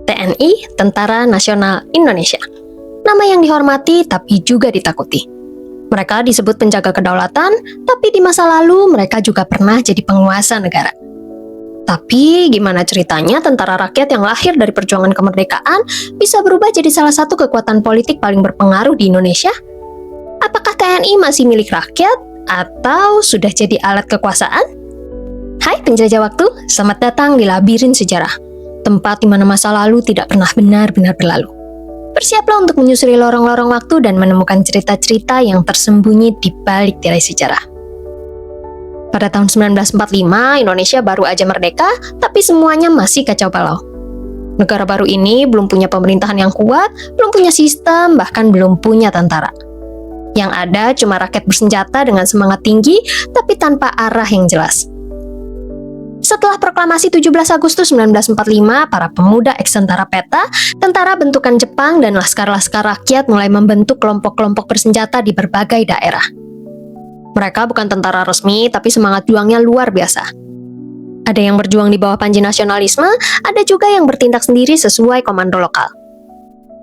TNI, Tentara Nasional Indonesia. Nama yang dihormati tapi juga ditakuti. Mereka disebut penjaga kedaulatan, tapi di masa lalu mereka juga pernah jadi penguasa negara. Tapi gimana ceritanya tentara rakyat yang lahir dari perjuangan kemerdekaan bisa berubah jadi salah satu kekuatan politik paling berpengaruh di Indonesia? Apakah TNI masih milik rakyat atau sudah jadi alat kekuasaan? Hai penjelajah waktu, selamat datang di Labirin Sejarah, tempat di mana masa lalu tidak pernah benar-benar berlalu. Bersiaplah untuk menyusuri lorong-lorong waktu dan menemukan cerita-cerita yang tersembunyi di balik tirai sejarah. Pada tahun 1945, Indonesia baru aja merdeka, tapi semuanya masih kacau balau. Negara baru ini belum punya pemerintahan yang kuat, belum punya sistem, bahkan belum punya tentara. Yang ada cuma rakyat bersenjata dengan semangat tinggi, tapi tanpa arah yang jelas. Setelah proklamasi 17 Agustus 1945, para pemuda eks-tentara PETA, tentara bentukan Jepang, dan laskar-laskar rakyat mulai membentuk kelompok-kelompok bersenjata di berbagai daerah. Mereka bukan tentara resmi, tapi semangat juangnya luar biasa. Ada yang berjuang di bawah panji nasionalisme, ada juga yang bertindak sendiri sesuai komando lokal.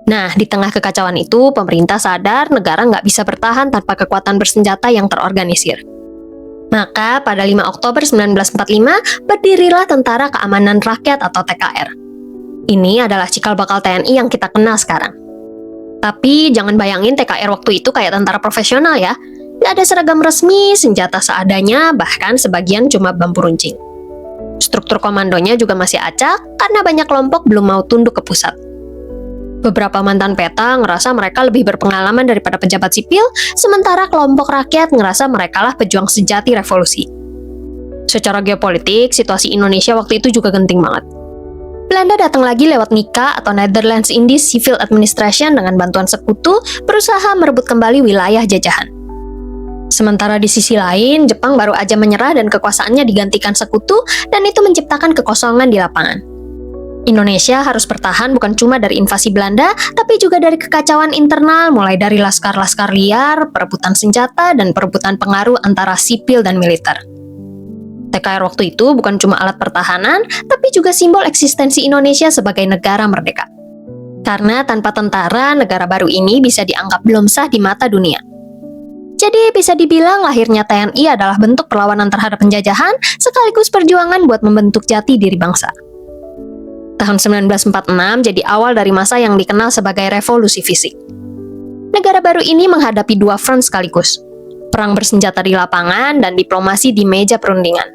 Nah, di tengah kekacauan itu, pemerintah sadar negara nggak bisa bertahan tanpa kekuatan bersenjata yang terorganisir. Maka, pada 5 Oktober 1945, berdirilah Tentara Keamanan Rakyat atau TKR. Ini adalah cikal bakal TNI yang kita kenal sekarang. Tapi, jangan bayangin TKR waktu itu kayak tentara profesional ya. Nggak ada seragam resmi, senjata seadanya, bahkan sebagian cuma bambu runcing. Struktur komandonya juga masih acak karena banyak kelompok belum mau tunduk ke pusat. Beberapa mantan PETA ngerasa mereka lebih berpengalaman daripada pejabat sipil, sementara kelompok rakyat ngerasa merekalah pejuang sejati revolusi. Secara geopolitik, situasi Indonesia waktu itu juga genting banget. Belanda datang lagi lewat NICA atau Netherlands Indies Civil Administration dengan bantuan sekutu berusaha merebut kembali wilayah jajahan. Sementara di sisi lain, Jepang baru aja menyerah dan kekuasaannya digantikan sekutu, dan itu menciptakan kekosongan di lapangan. Indonesia harus bertahan bukan cuma dari invasi Belanda, tapi juga dari kekacauan internal, mulai dari laskar-laskar liar, perebutan senjata, dan perebutan pengaruh antara sipil dan militer. TKR waktu itu bukan cuma alat pertahanan, tapi juga simbol eksistensi Indonesia sebagai negara merdeka. Karena tanpa tentara, negara baru ini bisa dianggap belum sah di mata dunia. Jadi bisa dibilang lahirnya TNI adalah bentuk perlawanan terhadap penjajahan sekaligus perjuangan buat membentuk jati diri bangsa. Tahun 1946 jadi awal dari masa yang dikenal sebagai revolusi fisik. Negara baru ini menghadapi dua front sekaligus, perang bersenjata di lapangan dan diplomasi di meja perundingan.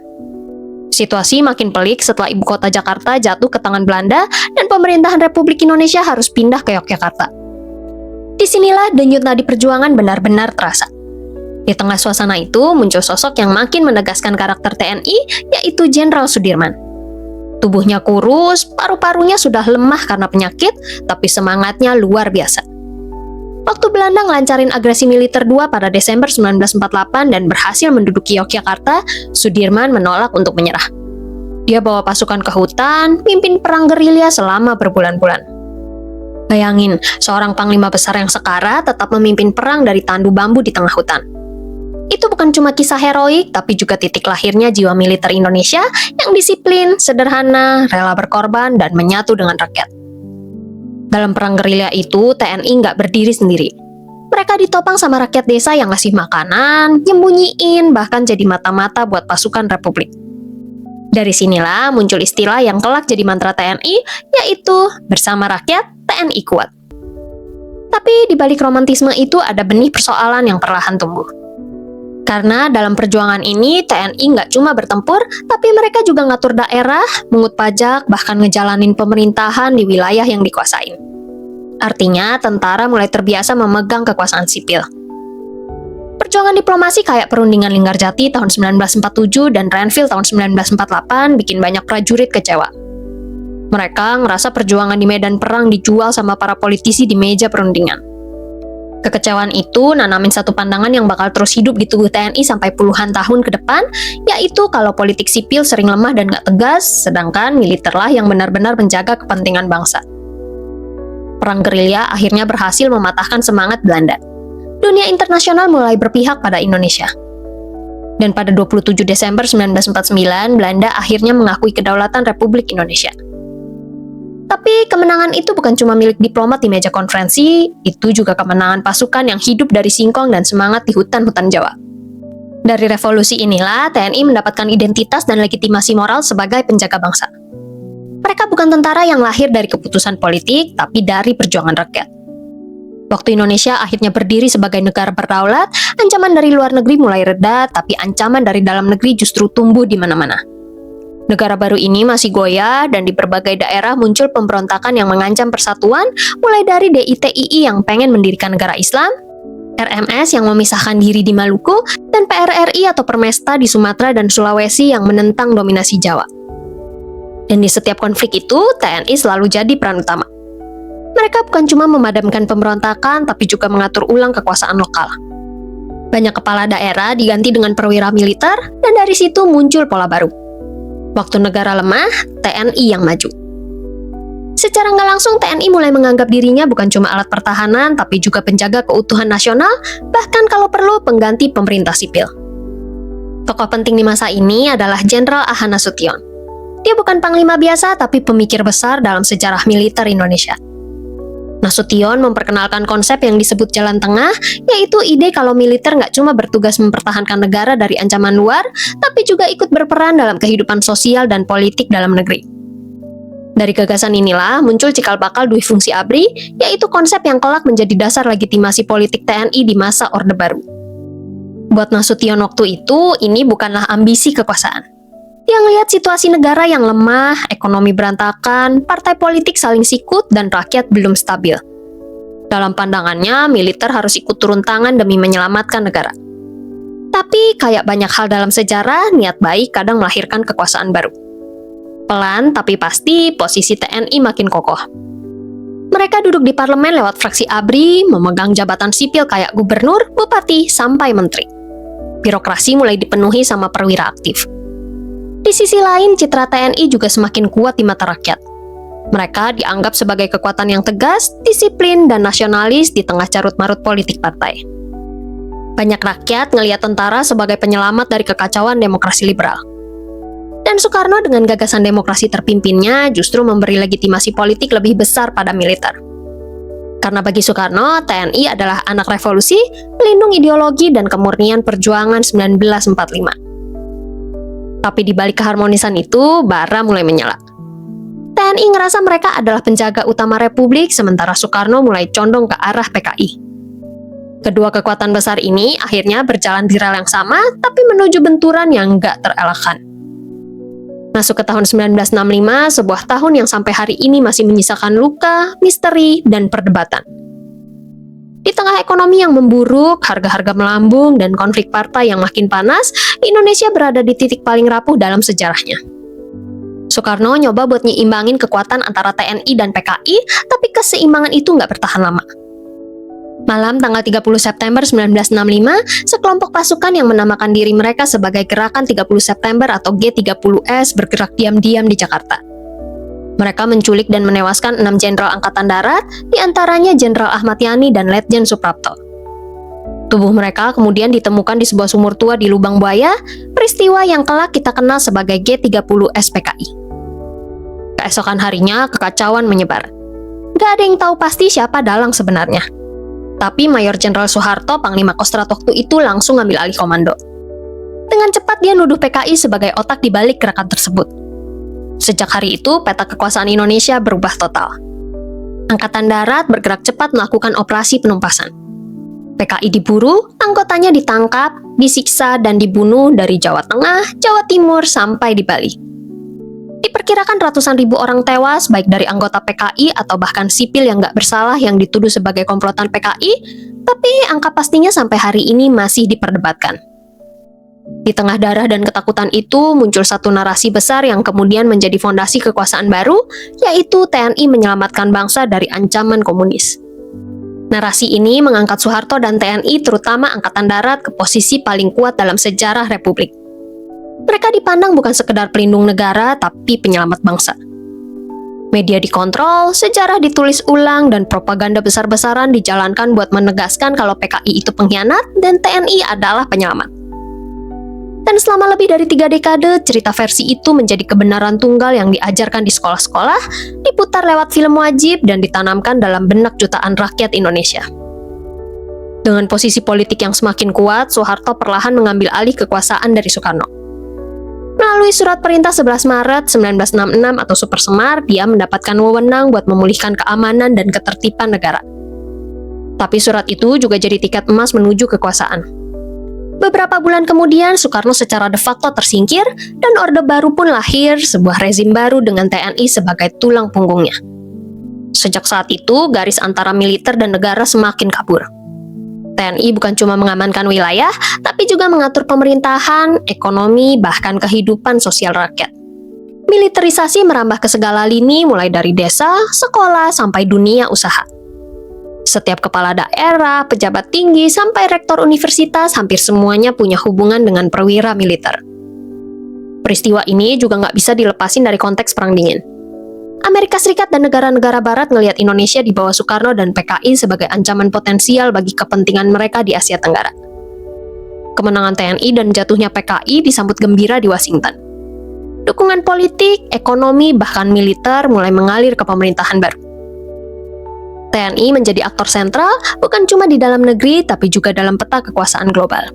Situasi makin pelik setelah ibu kota Jakarta jatuh ke tangan Belanda dan pemerintahan Republik Indonesia harus pindah ke Yogyakarta. Disinilah denyut nadi perjuangan benar-benar terasa. Di tengah suasana itu, muncul sosok yang makin menegaskan karakter TNI, yaitu Jenderal Sudirman. Tubuhnya kurus, paru-parunya sudah lemah karena penyakit, tapi semangatnya luar biasa. Waktu Belanda ngelancarin agresi militer 2 pada Desember 1948 dan berhasil menduduki Yogyakarta, Sudirman menolak untuk menyerah. Dia bawa pasukan ke hutan, pimpin perang gerilya selama berbulan-bulan. Bayangin, seorang panglima besar yang sekara tetap memimpin perang dari tandu bambu di tengah hutan. Itu bukan cuma kisah heroik, tapi juga titik lahirnya jiwa militer Indonesia yang disiplin, sederhana, rela berkorban, dan menyatu dengan rakyat. Dalam perang gerilya itu, TNI nggak berdiri sendiri. Mereka ditopang sama rakyat desa yang ngasih makanan, nyembunyiin, bahkan jadi mata-mata buat pasukan Republik. Dari sinilah muncul istilah yang kelak jadi mantra TNI, yaitu bersama rakyat, TNI kuat. Tapi di balik romantisme itu ada benih persoalan yang perlahan tumbuh. Karena dalam perjuangan ini, TNI nggak cuma bertempur, tapi mereka juga ngatur daerah, mengut pajak, bahkan ngejalanin pemerintahan di wilayah yang dikuasain. Artinya, tentara mulai terbiasa memegang kekuasaan sipil. Perjuangan diplomasi kayak perundingan Linggarjati tahun 1947 dan Renville tahun 1948 bikin banyak prajurit kecewa. Mereka ngerasa perjuangan di medan perang dijual sama para politisi di meja perundingan. Kekecewaan itu nanamin satu pandangan yang bakal terus hidup di tubuh TNI sampai puluhan tahun ke depan, yaitu kalau politik sipil sering lemah dan gak tegas, sedangkan militerlah yang benar-benar menjaga kepentingan bangsa. Perang gerilya akhirnya berhasil mematahkan semangat Belanda. Dunia internasional mulai berpihak pada Indonesia. Dan pada 27 Desember 1949, Belanda akhirnya mengakui kedaulatan Republik Indonesia. Tapi kemenangan itu bukan cuma milik diplomat di meja konferensi, itu juga kemenangan pasukan yang hidup dari singkong dan semangat di hutan-hutan Jawa. Dari revolusi inilah TNI mendapatkan identitas dan legitimasi moral sebagai penjaga bangsa. Mereka bukan tentara yang lahir dari keputusan politik, tapi dari perjuangan rakyat. Waktu Indonesia akhirnya berdiri sebagai negara berdaulat, ancaman dari luar negeri mulai reda, tapi ancaman dari dalam negeri justru tumbuh di mana-mana. Negara baru ini masih goyah dan di berbagai daerah muncul pemberontakan yang mengancam persatuan, mulai dari DITII yang pengen mendirikan negara Islam, RMS yang memisahkan diri di Maluku, dan PRRI atau Permesta di Sumatera dan Sulawesi yang menentang dominasi Jawa. Dan di setiap konflik itu, TNI selalu jadi peran utama. Mereka bukan cuma memadamkan pemberontakan, tapi juga mengatur ulang kekuasaan lokal. Banyak kepala daerah diganti dengan perwira militer, dan dari situ muncul pola baru. Waktu negara lemah, TNI yang maju. Secara nggak langsung, TNI mulai menganggap dirinya bukan cuma alat pertahanan, tapi juga penjaga keutuhan nasional, bahkan kalau perlu pengganti pemerintah sipil. Tokoh penting di masa ini adalah Jenderal Ahana Nasution. Dia bukan panglima biasa, tapi pemikir besar dalam sejarah militer Indonesia. Nasution memperkenalkan konsep yang disebut jalan tengah, yaitu ide kalau militer nggak cuma bertugas mempertahankan negara dari ancaman luar, tapi juga ikut berperan dalam kehidupan sosial dan politik dalam negeri. Dari gagasan inilah muncul cikal bakal Dwi Fungsi ABRI, yaitu konsep yang kelak menjadi dasar legitimasi politik TNI di masa Orde Baru. Buat Nasution waktu itu, ini bukanlah ambisi kekuasaan. Dia ngelihat situasi negara yang lemah, ekonomi berantakan, partai politik saling sikut, dan rakyat belum stabil. Dalam pandangannya, militer harus ikut turun tangan demi menyelamatkan negara. Tapi, kayak banyak hal dalam sejarah, niat baik kadang melahirkan kekuasaan baru. Pelan tapi pasti, posisi TNI makin kokoh. Mereka duduk di parlemen lewat fraksi ABRI, memegang jabatan sipil kayak gubernur, bupati, sampai menteri. Birokrasi mulai dipenuhi sama perwira aktif. Di sisi lain, citra TNI juga semakin kuat di mata rakyat. Mereka dianggap sebagai kekuatan yang tegas, disiplin, dan nasionalis di tengah carut-marut politik partai. Banyak rakyat ngelihat tentara sebagai penyelamat dari kekacauan demokrasi liberal. Dan Soekarno dengan gagasan demokrasi terpimpinnya justru memberi legitimasi politik lebih besar pada militer. Karena bagi Soekarno, TNI adalah anak revolusi, pelindung ideologi dan kemurnian perjuangan 1945. Tapi di balik keharmonisan itu, bara mulai menyala. TNI ngerasa mereka adalah penjaga utama Republik, sementara Soekarno mulai condong ke arah PKI. Kedua kekuatan besar ini akhirnya berjalan di rel yang sama, tapi menuju benturan yang nggak terelakkan. Masuk ke tahun 1965, sebuah tahun yang sampai hari ini masih menyisakan luka, misteri, dan perdebatan. Di tengah ekonomi yang memburuk, harga-harga melambung, dan konflik partai yang makin panas, Indonesia berada di titik paling rapuh dalam sejarahnya. Soekarno nyoba buat nyiimbangin kekuatan antara TNI dan PKI, tapi keseimbangan itu nggak bertahan lama. Malam tanggal 30 September 1965, sekelompok pasukan yang menamakan diri mereka sebagai Gerakan 30 September atau G30S bergerak diam-diam di Jakarta. Mereka menculik dan menewaskan 6 jenderal angkatan darat, diantaranya Jenderal Ahmad Yani dan Letjen Suprapto. Tubuh mereka kemudian ditemukan di sebuah sumur tua di Lubang Buaya, peristiwa yang kelak kita kenal sebagai G30S PKI. Keesokan harinya, kekacauan menyebar. Gak ada yang tahu pasti siapa dalang sebenarnya. Tapi Mayor Jenderal Soeharto, Panglima Kostrat waktu itu langsung ngambil alih komando. Dengan cepat dia nuduh PKI sebagai otak di balik gerakan tersebut. Sejak hari itu, peta kekuasaan Indonesia berubah total. Angkatan Darat bergerak cepat melakukan operasi penumpasan. PKI diburu, anggotanya ditangkap, disiksa, dan dibunuh dari Jawa Tengah, Jawa Timur, sampai di Bali. Diperkirakan ratusan ribu orang tewas, baik dari anggota PKI atau bahkan sipil yang nggak bersalah yang dituduh sebagai komplotan PKI, tapi angka pastinya sampai hari ini masih diperdebatkan. Di tengah darah dan ketakutan itu, muncul satu narasi besar yang kemudian menjadi fondasi kekuasaan baru, yaitu TNI menyelamatkan bangsa dari ancaman komunis. Narasi ini mengangkat Soeharto dan TNI, terutama Angkatan Darat, ke posisi paling kuat dalam sejarah Republik. Mereka dipandang bukan sekedar pelindung negara, tapi penyelamat bangsa. Media dikontrol, sejarah ditulis ulang, dan propaganda besar-besaran dijalankan buat menegaskan kalau PKI itu pengkhianat dan TNI adalah penyelamat. Dan selama lebih dari 3 dekade, cerita versi itu menjadi kebenaran tunggal yang diajarkan di sekolah-sekolah, diputar lewat film wajib, dan ditanamkan dalam benak jutaan rakyat Indonesia. Dengan posisi politik yang semakin kuat, Soeharto perlahan mengambil alih kekuasaan dari Soekarno. Melalui surat perintah 11 Maret 1966 atau Super Semar, dia mendapatkan wewenang buat memulihkan keamanan dan ketertiban negara. Tapi surat itu juga jadi tiket emas menuju kekuasaan. Beberapa bulan kemudian, Soekarno secara de facto tersingkir, dan Orde Baru pun lahir, sebuah rezim baru dengan TNI sebagai tulang punggungnya. Sejak saat itu, garis antara militer dan negara semakin kabur. TNI bukan cuma mengamankan wilayah, tapi juga mengatur pemerintahan, ekonomi, bahkan kehidupan sosial rakyat. Militerisasi merambah ke segala lini, mulai dari desa, sekolah, sampai dunia usaha. Setiap kepala daerah, pejabat tinggi, sampai rektor universitas hampir semuanya punya hubungan dengan perwira militer. Peristiwa ini juga nggak bisa dilepasin dari konteks Perang Dingin. Amerika Serikat dan negara-negara Barat ngelihat Indonesia di bawah Soekarno dan PKI sebagai ancaman potensial bagi kepentingan mereka di Asia Tenggara. Kemenangan TNI dan jatuhnya PKI disambut gembira di Washington. Dukungan politik, ekonomi, bahkan militer mulai mengalir ke pemerintahan baru. TNI menjadi aktor sentral bukan cuma di dalam negeri, tapi juga dalam peta kekuasaan global.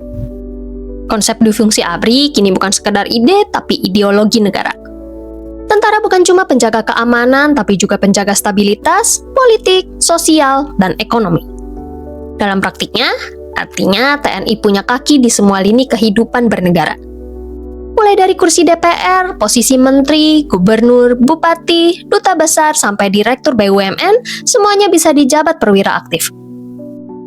Konsep dufungsi ABRI kini bukan sekedar ide, tapi ideologi negara. Tentara bukan cuma penjaga keamanan, tapi juga penjaga stabilitas, politik, sosial, dan ekonomi. Dalam praktiknya, artinya TNI punya kaki di semua lini kehidupan bernegara. Mulai dari kursi DPR, posisi menteri, gubernur, bupati, duta besar, sampai direktur BUMN, semuanya bisa dijabat perwira aktif.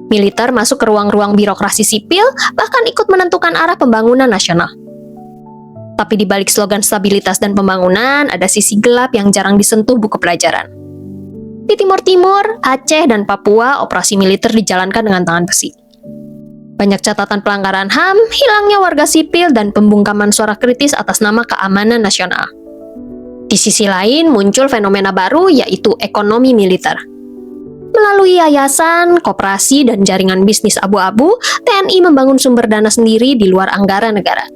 Militer masuk ke ruang-ruang birokrasi sipil, bahkan ikut menentukan arah pembangunan nasional. Tapi di balik slogan stabilitas dan pembangunan, ada sisi gelap yang jarang disentuh buku pelajaran. Di Timur Timur, Aceh, dan Papua, operasi militer dijalankan dengan tangan besi. Banyak catatan pelanggaran HAM, hilangnya warga sipil, dan pembungkaman suara kritis atas nama keamanan nasional. Di sisi lain, muncul fenomena baru, yaitu ekonomi militer. Melalui yayasan, koperasi, dan jaringan bisnis abu-abu, TNI membangun sumber dana sendiri di luar anggaran negara.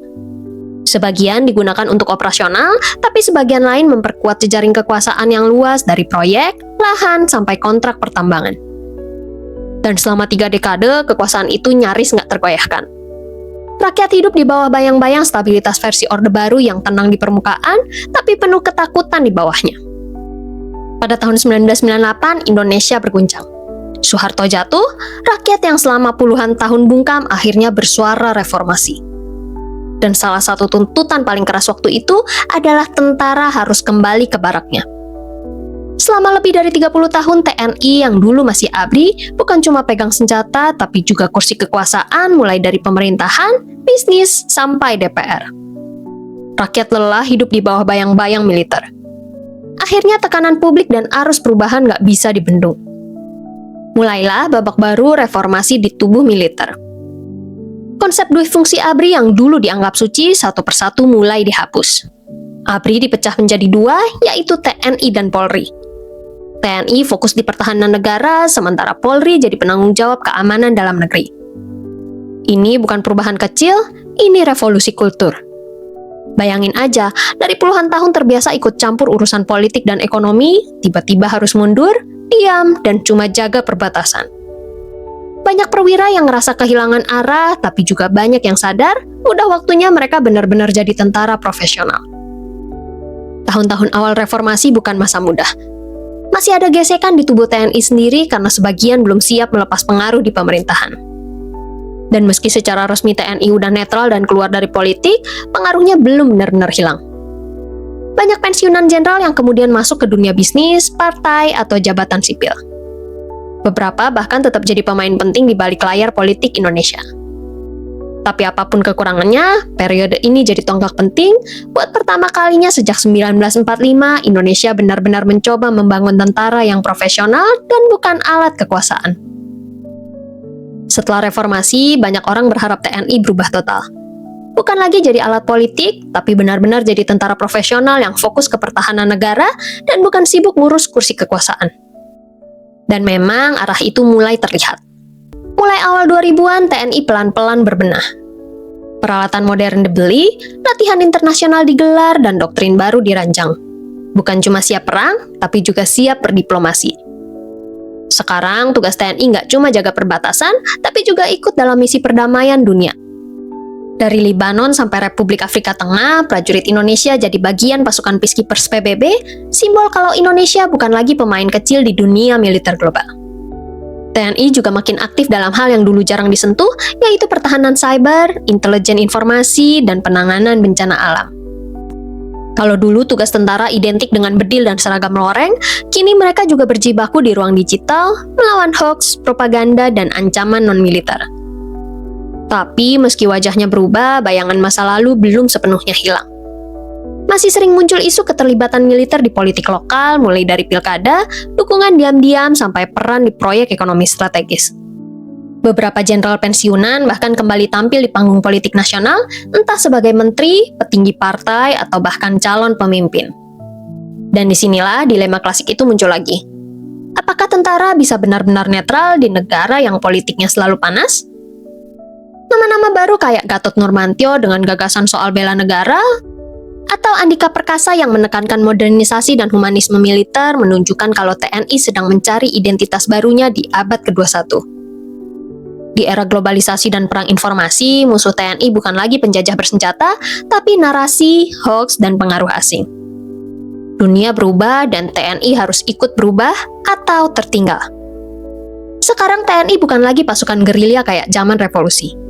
Sebagian digunakan untuk operasional, tapi sebagian lain memperkuat jejaring kekuasaan yang luas dari proyek, lahan, sampai kontrak pertambangan. Dan selama 3 dekade, kekuasaan itu nyaris nggak tergoyahkan. Rakyat hidup di bawah bayang-bayang stabilitas versi Orde Baru yang tenang di permukaan, tapi penuh ketakutan di bawahnya. Pada tahun 1998, Indonesia berguncang. Soeharto jatuh, rakyat yang selama puluhan tahun bungkam akhirnya bersuara reformasi. Dan salah satu tuntutan paling keras waktu itu adalah tentara harus kembali ke baraknya. Selama lebih dari 30 tahun, TNI yang dulu masih ABRI bukan cuma pegang senjata, tapi juga kursi kekuasaan mulai dari pemerintahan, bisnis, sampai DPR. Rakyat lelah hidup di bawah bayang-bayang militer. Akhirnya tekanan publik dan arus perubahan nggak bisa dibendung. Mulailah babak baru reformasi di tubuh militer. Konsep dufungsi ABRI yang dulu dianggap suci satu persatu mulai dihapus. ABRI dipecah menjadi 2, yaitu TNI dan Polri. TNI fokus di pertahanan negara, sementara Polri jadi penanggung jawab keamanan dalam negeri. Ini bukan perubahan kecil, ini revolusi kultur. Bayangin aja, dari puluhan tahun terbiasa ikut campur urusan politik dan ekonomi, tiba-tiba harus mundur, diam, dan cuma jaga perbatasan. Banyak perwira yang ngerasa kehilangan arah, tapi juga banyak yang sadar, udah waktunya mereka benar-benar jadi tentara profesional. Tahun-tahun awal reformasi bukan masa mudah. Masih ada gesekan di tubuh TNI sendiri karena sebagian belum siap melepas pengaruh di pemerintahan. Dan meski secara resmi TNI udah netral dan keluar dari politik, pengaruhnya belum benar-benar hilang. Banyak pensiunan jenderal yang kemudian masuk ke dunia bisnis, partai, atau jabatan sipil. Beberapa bahkan tetap jadi pemain penting di balik layar politik Indonesia. Tapi apapun kekurangannya, periode ini jadi tonggak penting buat pertama kalinya sejak 1945 Indonesia benar-benar mencoba membangun tentara yang profesional dan bukan alat kekuasaan. Setelah reformasi, banyak orang berharap TNI berubah total. Bukan lagi jadi alat politik, tapi benar-benar jadi tentara profesional yang fokus ke pertahanan negara dan bukan sibuk ngurus kursi kekuasaan. Dan memang arah itu mulai terlihat. Mulai awal 2000-an, TNI pelan-pelan berbenah. Peralatan modern dibeli, latihan internasional digelar, dan doktrin baru dirancang. Bukan cuma siap perang, tapi juga siap berdiplomasi. Sekarang tugas TNI nggak cuma jaga perbatasan, tapi juga ikut dalam misi perdamaian dunia. Dari Libanon sampai Republik Afrika Tengah, prajurit Indonesia jadi bagian pasukan Peacekeepers PBB, simbol kalau Indonesia bukan lagi pemain kecil di dunia militer global. TNI juga makin aktif dalam hal yang dulu jarang disentuh, yaitu pertahanan cyber, intelijen informasi, dan penanganan bencana alam. Kalau dulu tugas tentara identik dengan bedil dan seragam loreng, kini mereka juga berjibaku di ruang digital, melawan hoax, propaganda, dan ancaman non-militer. Tapi meski wajahnya berubah, bayangan masa lalu belum sepenuhnya hilang. Masih sering muncul isu keterlibatan militer di politik lokal, mulai dari pilkada, dukungan diam-diam, sampai peran di proyek ekonomi strategis. Beberapa jenderal pensiunan bahkan kembali tampil di panggung politik nasional, entah sebagai menteri, petinggi partai, atau bahkan calon pemimpin. Dan disinilah dilema klasik itu muncul lagi. Apakah tentara bisa benar-benar netral di negara yang politiknya selalu panas? Nama-nama baru kayak Gatot Nurmantio dengan gagasan soal bela negara, atau Andika Perkasa yang menekankan modernisasi dan humanisme militer menunjukkan kalau TNI sedang mencari identitas barunya di abad ke-21. Di era globalisasi dan perang informasi, musuh TNI bukan lagi penjajah bersenjata, tapi narasi, hoax, dan pengaruh asing. Dunia berubah dan TNI harus ikut berubah atau tertinggal. Sekarang TNI bukan lagi pasukan gerilya kayak zaman revolusi.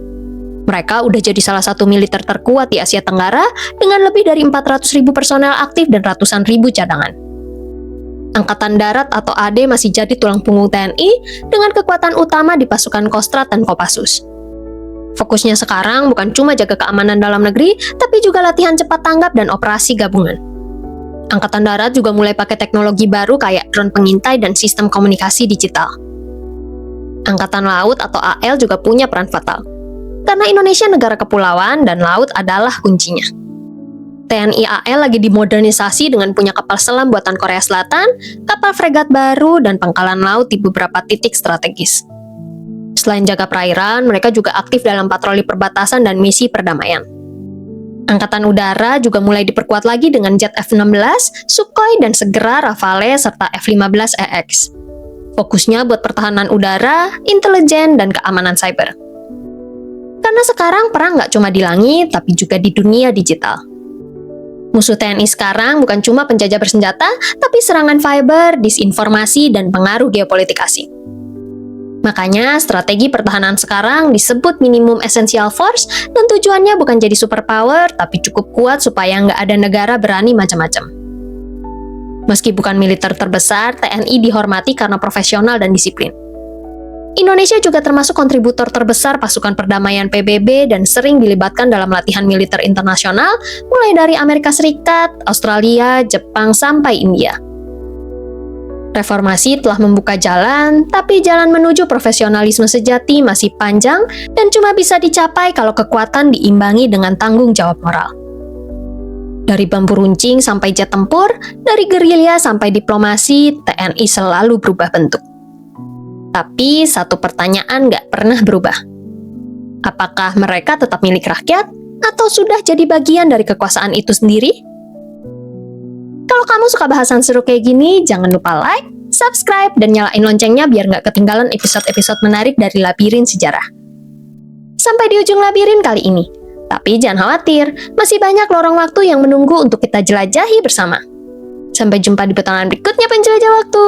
Mereka udah jadi salah satu militer terkuat di Asia Tenggara dengan lebih dari 400.000 personel aktif dan ratusan ribu cadangan. Angkatan Darat atau AD masih jadi tulang punggung TNI dengan kekuatan utama di pasukan Kostrad dan Kopassus. Fokusnya sekarang bukan cuma jaga keamanan dalam negeri, tapi juga latihan cepat tanggap dan operasi gabungan. Angkatan Darat juga mulai pakai teknologi baru kayak drone pengintai dan sistem komunikasi digital. Angkatan Laut atau AL juga punya peran fatal. Karena Indonesia negara kepulauan dan laut adalah kuncinya. TNI AL lagi dimodernisasi dengan punya kapal selam buatan Korea Selatan, kapal fregat baru, dan pangkalan laut di beberapa titik strategis. Selain jaga perairan, mereka juga aktif dalam patroli perbatasan dan misi perdamaian. Angkatan Udara juga mulai diperkuat lagi dengan jet F-16, Sukhoi, dan segera Rafale serta F-15EX. Fokusnya buat pertahanan udara, intelijen, dan keamanan cyber. Karena sekarang perang nggak cuma di langit, tapi juga di dunia digital. Musuh TNI sekarang bukan cuma penjajah bersenjata, tapi serangan cyber, disinformasi, dan pengaruh geopolitik asing. Makanya, strategi pertahanan sekarang disebut minimum essential force, dan tujuannya bukan jadi superpower, tapi cukup kuat supaya nggak ada negara berani macam-macam. Meski bukan militer terbesar, TNI dihormati karena profesional dan disiplin. Indonesia juga termasuk kontributor terbesar pasukan perdamaian PBB dan sering dilibatkan dalam latihan militer internasional, mulai dari Amerika Serikat, Australia, Jepang, sampai India. Reformasi telah membuka jalan, tapi jalan menuju profesionalisme sejati masih panjang dan cuma bisa dicapai kalau kekuatan diimbangi dengan tanggung jawab moral. Dari bambu runcing sampai jet tempur, dari gerilya sampai diplomasi, TNI selalu berubah bentuk. Tapi satu pertanyaan nggak pernah berubah. Apakah mereka tetap milik rakyat atau sudah jadi bagian dari kekuasaan itu sendiri? Kalau kamu suka bahasan seru kayak gini, jangan lupa like, subscribe, dan nyalain loncengnya biar nggak ketinggalan episode-episode menarik dari Labirin Sejarah. Sampai di ujung labirin kali ini. Tapi jangan khawatir, masih banyak lorong waktu yang menunggu untuk kita jelajahi bersama. Sampai jumpa di petualangan berikutnya penjelajah waktu.